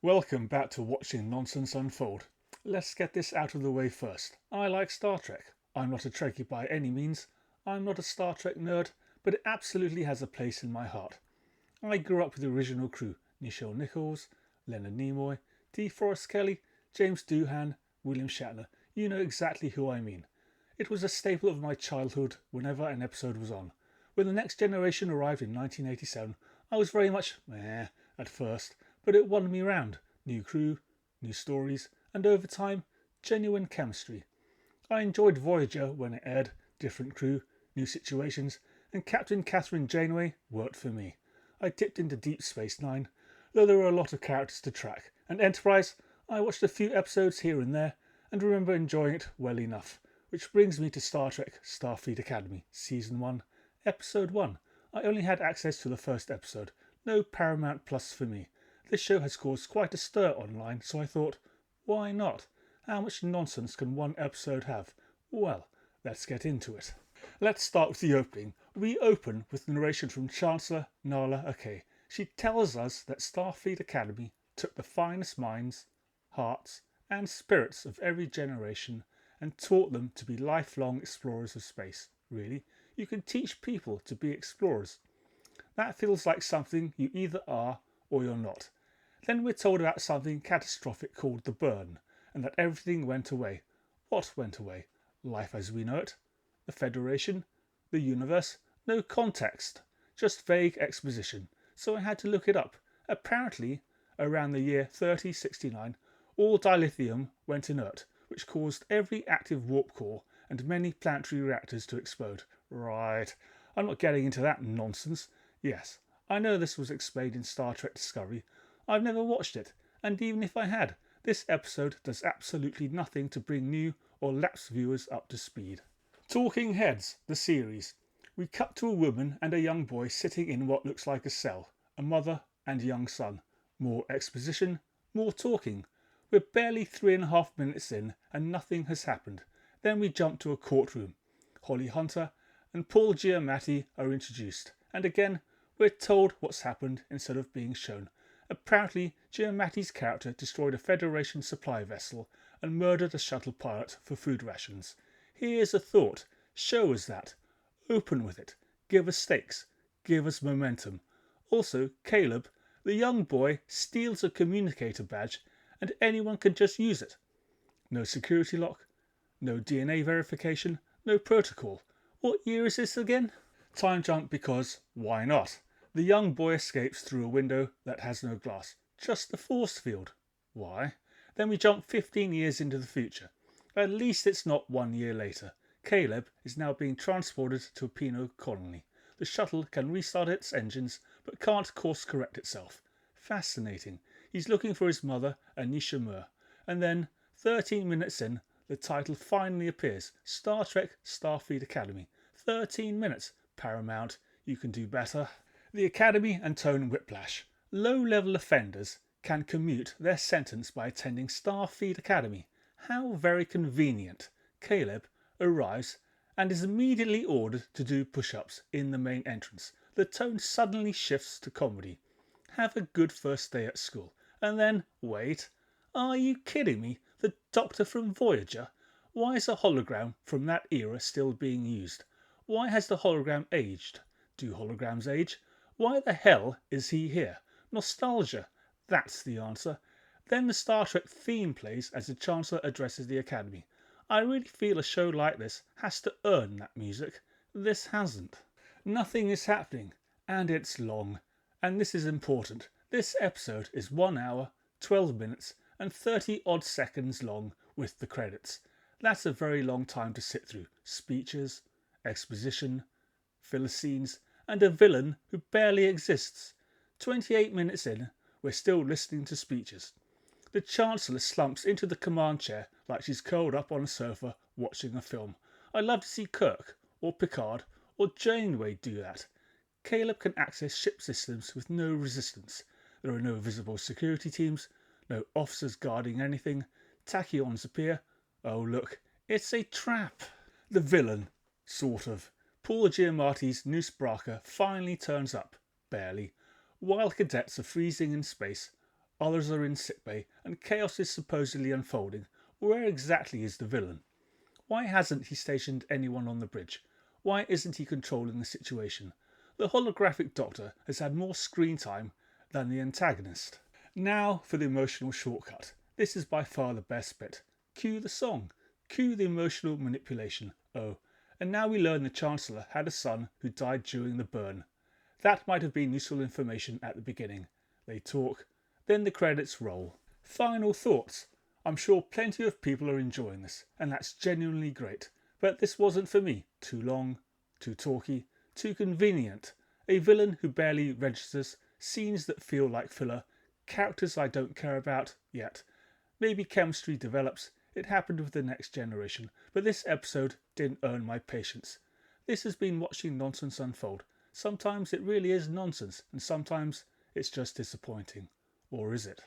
Welcome back to watching nonsense unfold. Let's get this out of the way first. I like Star Trek. I'm not a Trekkie by any means. I'm not a Star Trek nerd, but it absolutely has a place in my heart. I grew up with the original crew: Nichelle Nichols, Leonard Nimoy, DeForest Kelley, James Doohan, William Shatner. You know exactly who I mean. It was a staple of my childhood whenever an episode was on. When The Next Generation arrived in 1987, I was very much meh at first, but it won me round. New crew, new stories, and over time, genuine chemistry. I enjoyed Voyager when it aired, different crew, new situations, and Captain Catherine Janeway worked for me. I dipped into Deep Space Nine, though there were a lot of characters to track, and Enterprise, I watched a few episodes here and there, and remember enjoying it well enough. Which brings me to Star Trek Starfleet Academy, Season 1, Episode 1. I only had access to the first episode, no Paramount Plus for me. This show has caused quite a stir online, so I thought, why not? How much nonsense can one episode have? Well, let's get into it. Let's start with the opening. We open with narration from Chancellor Nala Ake. She tells us that Starfleet Academy took the finest minds, hearts, and spirits of every generation and taught them to be lifelong explorers of space. Really, you can teach people to be explorers. That feels like something you either are or you're not. Then we're told about something catastrophic called the burn, and that everything went away. What went away? Life as we know it? The Federation? The universe? No context. Just vague exposition. So I had to look it up. Apparently, around the year 3069, all dilithium went inert, which caused every active warp core and many planetary reactors to explode. Right. I'm not getting into that nonsense. Yes, I know this was explained in Star Trek Discovery. I've never watched it, and even if I had, this episode does absolutely nothing to bring new or lapsed viewers up to speed. Talking Heads, the series. We cut to a woman and a young boy sitting in what looks like a cell, a mother and young son. More exposition, more talking. We're barely 3.5 minutes in and nothing has happened. Then we jump to a courtroom. Holly Hunter and Paul Giamatti are introduced, and again we're told what's happened instead of being shown. Apparently, Giamatti's character destroyed a Federation supply vessel and murdered a shuttle pilot for food rations. Here's a thought. Show us that. Open with it. Give us stakes. Give us momentum. Also, Caleb, the young boy, steals a communicator badge and anyone can just use it. No security lock, no DNA verification, no protocol. What year is this again? Time jump because why not? The young boy escapes through a window that has no glass, just the force field. Why? Then we jump 15 years into the future. At least it's not 1 year later. Caleb is now being transported to a penal colony. The shuttle can restart its engines but can't course correct itself. Fascinating. He's looking for his mother, Anisha Mur. And then, 13 minutes in, the title finally appears. Star Trek Starfleet Academy. 13 minutes. Paramount, you can do better. The Academy and tone Whiplash. Low-level offenders can commute their sentence by attending Starfleet Academy. How very convenient. Caleb arrives and is immediately ordered to do push-ups in the main entrance. The tone suddenly shifts to comedy. Have a good first day at school. And then, wait, are you kidding me? The Doctor from Voyager? Why is a hologram from that era still being used? Why has the hologram aged? Do holograms age? Why the hell is he here? Nostalgia. That's the answer. Then the Star Trek theme plays as the Chancellor addresses the Academy. I really feel a show like this has to earn that music. This hasn't. Nothing is happening, and it's long. And this is important. This episode is 1 hour, 12 minutes, and 30 odd seconds long with the credits. That's a very long time to sit through. Speeches, exposition, filler scenes, and a villain who barely exists. 28 minutes in, we're still listening to speeches. The Chancellor slumps into the command chair like she's curled up on a sofa watching a film. I'd love to see Kirk, or Picard, or Janeway do that. Caleb can access ship systems with no resistance. There are no visible security teams, no officers guarding anything. Tachyons appear. Oh look, it's a trap. The villain, sort of. Paul Giamatti's Noose finally turns up, barely. While cadets are freezing in space, Others are in sickbay, and chaos is supposedly unfolding. Where exactly is the villain? Why hasn't he stationed anyone on the bridge? Why isn't he controlling the situation? The holographic Doctor has had more screen time than the antagonist. Now for the emotional shortcut. This is by far the best bit. Cue the song. Cue the emotional manipulation. Oh, and now we learn the Chancellor had a son who died during the burn. That might have been useful information at the beginning. They talk, then the credits roll. Final thoughts. I'm sure plenty of people are enjoying this, and that's genuinely great. But this wasn't for me. Too long, too talky, too convenient. A villain who barely registers, scenes that feel like filler, characters I don't care about yet. Maybe chemistry develops. It happened with the Next Generation, but this episode didn't earn my patience. This has been watching nonsense unfold. Sometimes it really is nonsense, and sometimes it's just disappointing. Or is it?